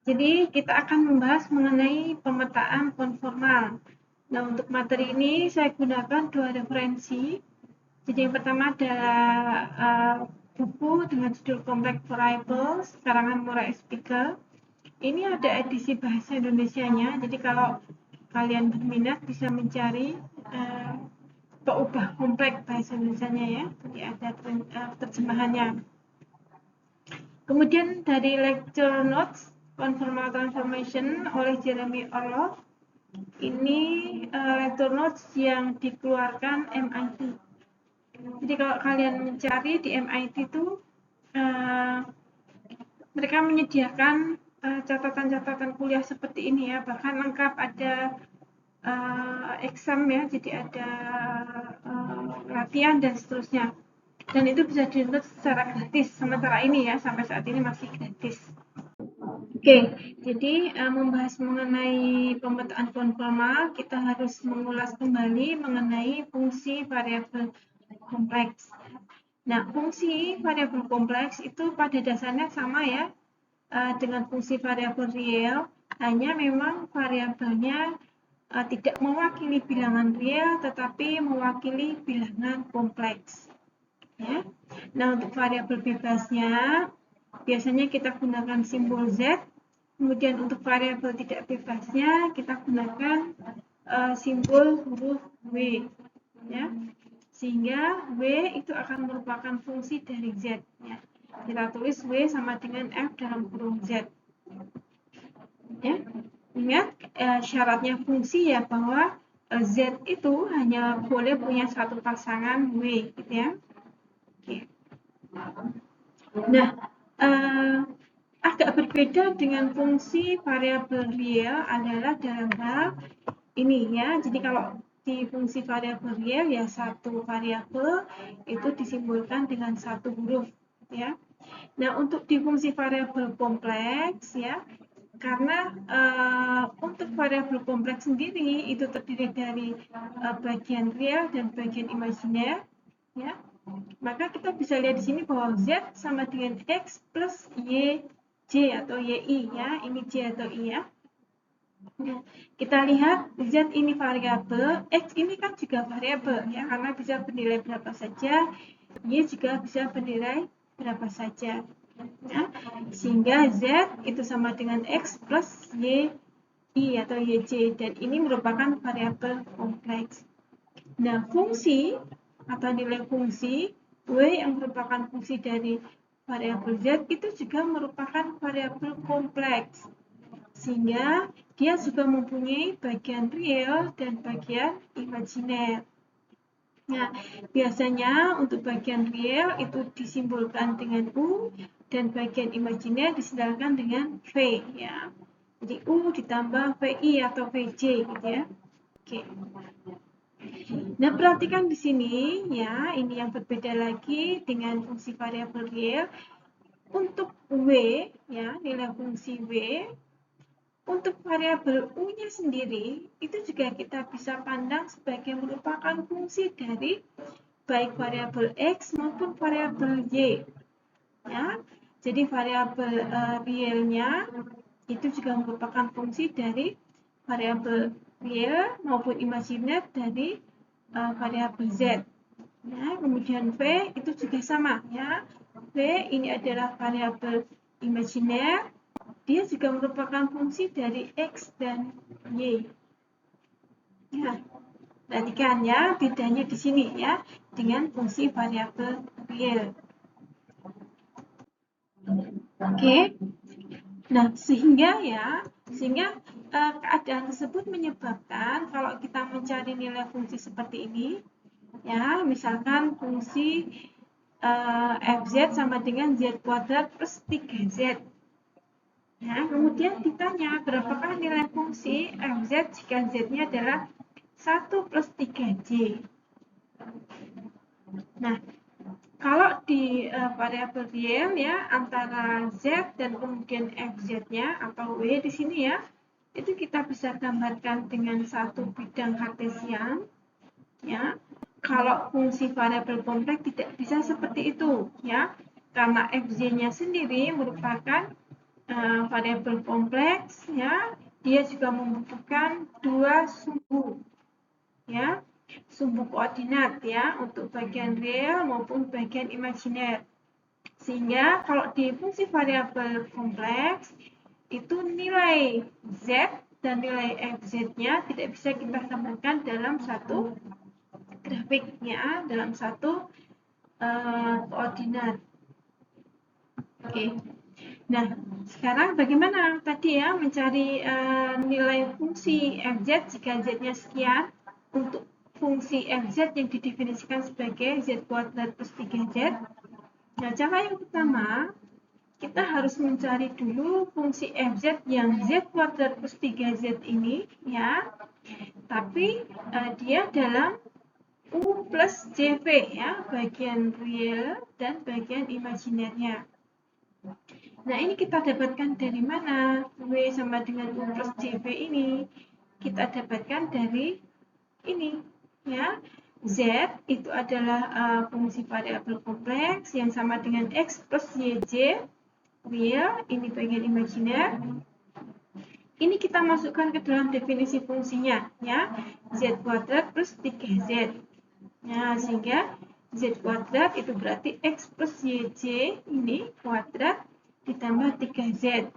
Jadi kita akan membahas mengenai pemetaan konformal. Nah, untuk materi ini saya gunakan 2 referensi. Jadi yang pertama adalah buku dengan judul Complex Variables karangan Mora Spiegel. Ini ada edisi bahasa Indonesianya. Jadi kalau kalian berminat bisa mencari peubah kompleks bahasa Indonesianya ya. Jadi ada terjemahannya. Kemudian dari lecture notes Conformal Transformation oleh Jeremy Orloff, ini lecture notes yang dikeluarkan MIT. Jadi kalau kalian mencari di MIT itu mereka menyediakan catatan-catatan kuliah seperti ini ya, bahkan lengkap ada exam ya, jadi ada latihan dan seterusnya. Dan itu bisa di-download secara gratis sementara ini ya, sampai saat ini masih gratis. Oke, jadi membahas mengenai pemetaan konformal, kita harus mengulas kembali mengenai fungsi variabel kompleks. Nah, fungsi variabel kompleks itu pada dasarnya sama ya dengan fungsi variabel real, hanya memang variabelnya tidak mewakili bilangan real, tetapi mewakili bilangan kompleks. Ya. Nah, untuk variabel bebasnya, biasanya kita gunakan simbol Z. Kemudian untuk variabel tidak bebasnya, kita gunakan simbol huruf W. Ya. Sehingga W itu akan merupakan fungsi dari Z. Ya. Kita tulis W sama dengan F dalam kurung Z. Ya. Ingat syaratnya fungsi ya bahwa Z itu hanya boleh punya satu pasangan W. Gitu ya. Oke. Nah, agak berbeda dengan fungsi variabel real adalah dalam hal ini ya. Jadi kalau di fungsi variabel real ya satu variabel itu disimbolkan dengan satu huruf ya. Nah, untuk di fungsi variabel kompleks ya, karena untuk variabel kompleks sendiri itu terdiri dari bagian real dan bagian imajiner ya. Maka kita bisa lihat di sini bahwa Z sama dengan X plus YJ atau YI ya, ini J atau I ya. Nah, kita lihat Z ini variabel, X ini kan juga variabel ya, karena bisa bernilai berapa saja, Y juga bisa bernilai berapa saja. Ya. Sehingga Z itu sama dengan X plus YI atau YJ, dan ini merupakan variabel kompleks. Nah, fungsi atau nilai fungsi W yang merupakan fungsi dari variabel Z itu juga merupakan variabel kompleks. Sehingga dia juga mempunyai bagian real dan bagian imajiner. Nah, biasanya untuk bagian real itu disimbolkan dengan U dan bagian imajiner disimbolkan dengan V ya. Jadi U ditambah VI atau VJ gitu ya. Oke. Nah, perhatikan di sini ya, ini yang berbeda lagi dengan fungsi variabel real. Untuk W ya, nilai fungsi W, untuk variabel U-nya sendiri itu juga kita bisa pandang sebagai merupakan fungsi dari baik variabel X maupun variabel Y. Ya. Jadi variabel realnya itu juga merupakan fungsi dari variabel real maupun imajiner dari variabel Z. Ya, kemudian V itu juga sama ya. V ini adalah variabel imajiner, dia juga merupakan fungsi dari X dan Y. Ya, perhatikan ya, bedanya di sini ya dengan fungsi variabel real. Oke. Nah, sehingga keadaan tersebut menyebabkan kalau kita mencari nilai fungsi seperti ini, ya, misalkan fungsi fz sama dengan z kuadrat plus 3z. Nah, kemudian ditanya berapakah nilai fungsi fz jika z-nya adalah 1 plus 3j. Nah, kalau di variabel real ya antara z dan kemudian fz-nya atau w di sini ya, itu kita bisa gambarkan dengan satu bidang kartesian ya. Kalau fungsi variabel kompleks tidak bisa seperti itu ya, karena fz-nya sendiri merupakan variabel kompleks, ya, dia juga membutuhkan dua sumbu, ya, sumbu koordinat, ya, untuk bagian real maupun bagian imajiner. Sehingga kalau di fungsi variabel kompleks itu nilai z dan nilai fz-nya tidak bisa kita samakan dalam satu grafiknya, dalam satu koordinat. Oke. Nah, sekarang bagaimana tadi ya mencari nilai fungsi fz jika z-nya sekian untuk fungsi fz yang didefinisikan sebagai z kuadrat plus 3z. Nah, cara yang pertama, kita harus mencari dulu fungsi fz yang z kuadrat plus 3z ini, ya, tapi dia dalam u plus jv, ya, bagian real dan bagian imajinernya. Nah, ini kita dapatkan dari mana? W sama dengan U plus CV ini. Kita dapatkan dari ini, ya. Z itu adalah fungsi variabel kompleks yang sama dengan X plus YJ, real, ini bagian imajiner. Ini kita masukkan ke dalam definisi fungsinya, ya. Z kuadrat plus 3Z. Nah, sehingga Z kuadrat itu berarti X plus YJ ini kuadrat ditambah 3Z.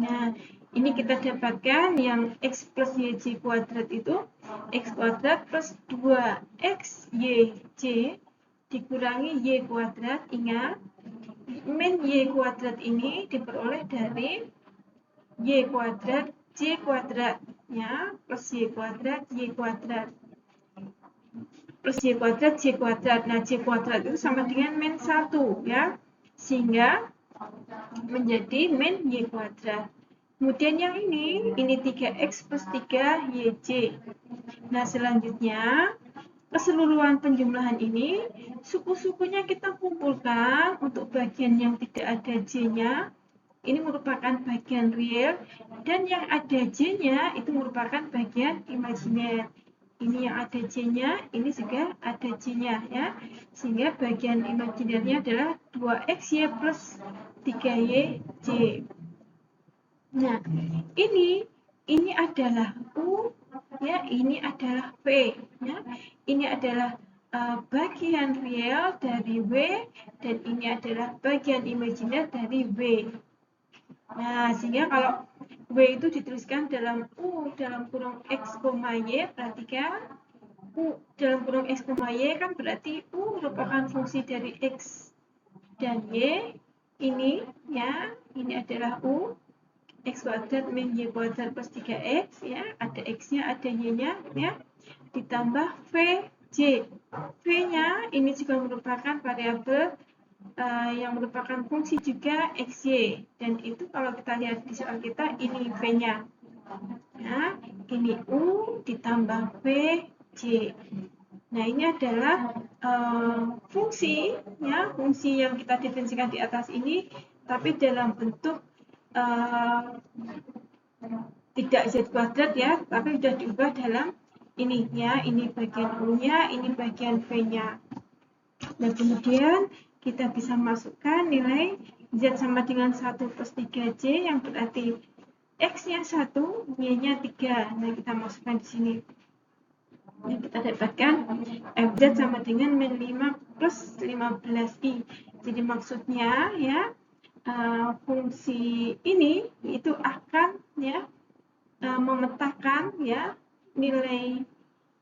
Nah, ini kita dapatkan yang X plus YJ kuadrat itu X kuadrat plus 2X YJ dikurangi Y kuadrat. Ingat, min Y kuadrat ini diperoleh dari Y kuadrat J kuadrat, ya, plus Y kuadrat Y kuadrat plus Y kuadrat J kuadrat. Nah, J kuadrat itu sama dengan min 1, ya, sehingga menjadi min Y kuadrat. Kemudian yang ini 3X plus 3YJ. Nah, selanjutnya keseluruhan penjumlahan ini suku-sukunya kita kumpulkan. Untuk bagian yang tidak ada J-nya ini merupakan bagian real, dan yang ada J-nya itu merupakan bagian imajiner. Ini yang ada J-nya, ini juga ada J-nya, ya. Sehingga bagian imajinernya adalah 2XY plus 3YJ. Nah, ini adalah U, ya, ini adalah V, ya. Ini adalah bagian real dari W, dan ini adalah bagian imajiner dari W. Nah, sehingga kalau W itu dituliskan dalam U dalam kurung X, Y, perhatikan U dalam kurung X, Y kan berarti U merupakan fungsi dari X dan Y. Ini, ya, ini adalah U X kuadrat min Y kuadrat plus 3X, ya, ada X-nya, ada Y-nya, ya, ditambah VJ. V-nya ini juga merupakan variabel yang merupakan fungsi juga XY, dan itu kalau kita lihat di soal kita ini V-nya, ya, ini U ditambah VJ. Nah, ini adalah fungsi, ya, fungsi yang kita definisikan di atas ini, tapi dalam bentuk tidak Z kuadrat, ya, tapi sudah diubah dalam ini, ya, ini bagian U-nya, ini bagian V-nya. Dan kemudian kita bisa masukkan nilai Z sama dengan 1 plus 3J, yang berarti X-nya 1, Y-nya 3. Nah, kita masukkan di sini. Yang kita dapatkan FZ sama dengan min 5 plus 15I. Jadi maksudnya, ya, fungsi ini itu akan, ya, memetakan, ya, nilai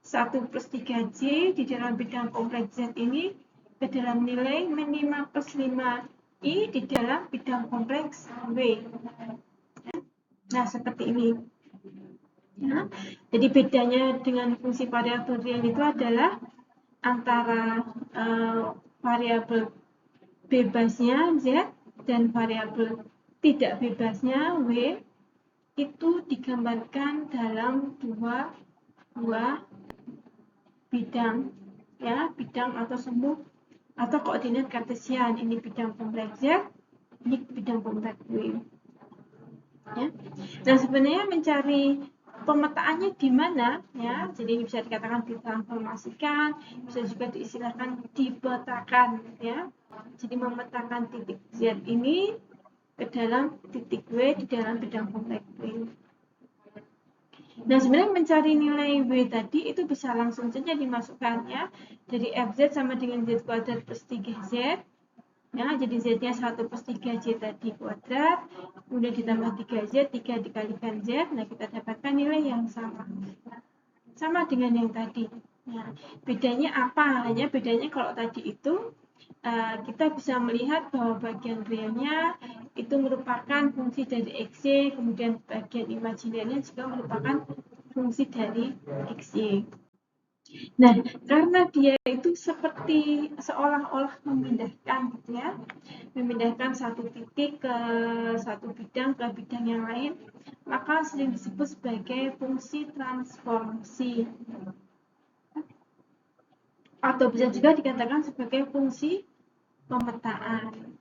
1 plus 3J di dalam bidang kompleks Z ini ke dalam nilai min 5 plus 5I di dalam bidang kompleks W. Nah, seperti ini. Ya. Jadi bedanya dengan fungsi variabel real itu adalah antara variabel bebasnya Z dan variabel tidak bebasnya W itu digambarkan dalam dua bidang, ya, bidang atau sumbu atau koordinat kartesian. Ini bidang kompleks Z, ini bidang kompleks W. Ya. Nah, sebenarnya mencari pemetaannya di mana, ya? Jadi ini bisa dikatakan ditransformasikan, bisa juga diistilahkan dipetakan, ya. Jadi memetakan titik Z ini ke dalam titik W di dalam bidang kompleks W. Nah, sebenarnya mencari nilai W tadi itu bisa langsung saja dimasukkannya dari Fz sama dengan Z kuadrat plus 3Z. Ya, jadi Z-nya 1 plus 3Z tadi kuadrat, kemudian ditambah 3Z, 3 dikalikan Z, nah kita dapatkan nilai yang sama dengan yang tadi. Nah, bedanya apa? Hanya bedanya kalau tadi itu kita bisa melihat bahwa bagian realnya itu merupakan fungsi dari XY, kemudian bagian imajinernya juga merupakan fungsi dari XY. Nah, karena dia itu seperti seolah-olah memindahkan gitu ya, memindahkan satu titik ke satu bidang ke bidang yang lain, maka sering disebut sebagai fungsi transformasi. Atau bisa juga dikatakan sebagai fungsi pemetaan.